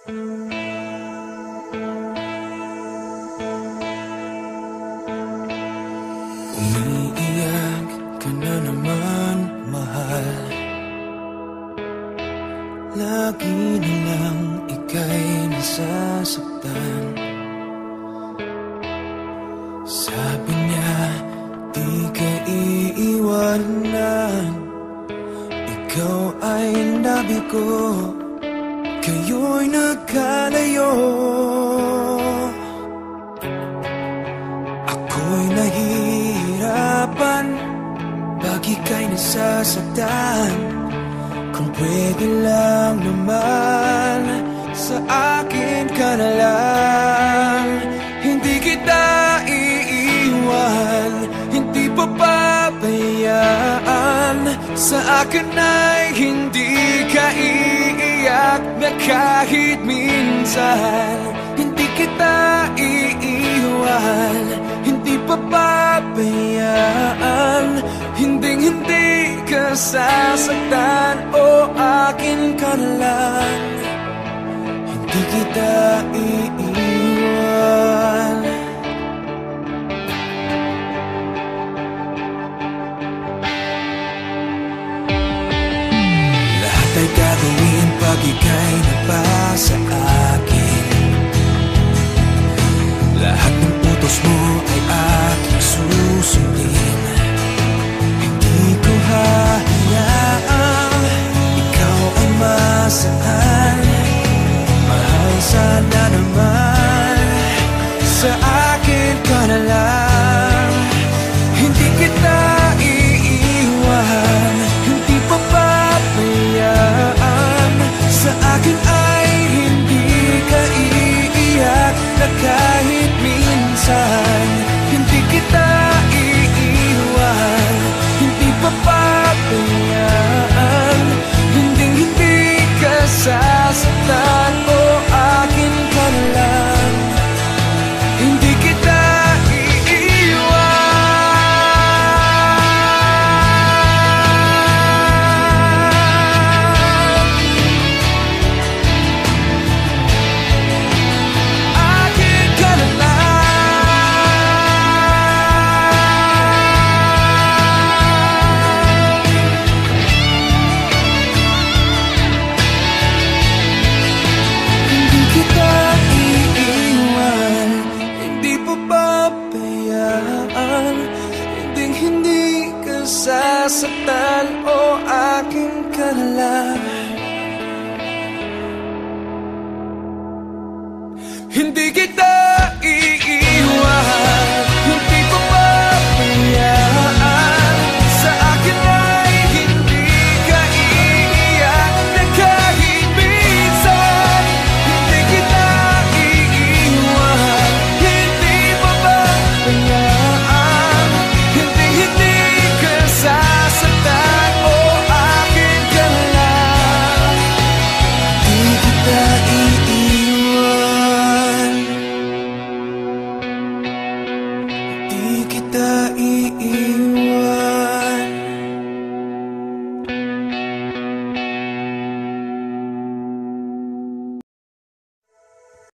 Umiiyak ka na naman, mahal. Lagi na lang ika'y nasasaktan. Sabi niya, di ka iiwanan. Ikaw ay nabi ko, kayo'y nagkalayo. Ako'y nahihirapan pag ika'y nasasaktan. Kung pwede lang naman, sa akin ka na lang. Hindi kita iiwan, hindi papabayaan. Sa akin ay hindi ka iiyak na kahit minsan. Hindi kita iiwan, hindi papabayaan. Hinding-hindi ka sasaktan, o akin ka na lang. Hindi kita iiwan. Lahat ay gagawin pag ika'y nagpasa akin. Lahat ng utos mo ay aking susundin. Hindi ko hahayaang ikaw ay masaktan. Mahal, sana naman sa akin ka na lang. Hindi kita iiwan, hindi papabayaan. Sa akin ay hindi ka iiyak na kahit minsan. Hindi kita iiwan, hindi papabayaan. Hinding-hindi ka sasaktan, o akin ka na lang. Hindi kita sasaktan, o akin ka na lang. Hindi kita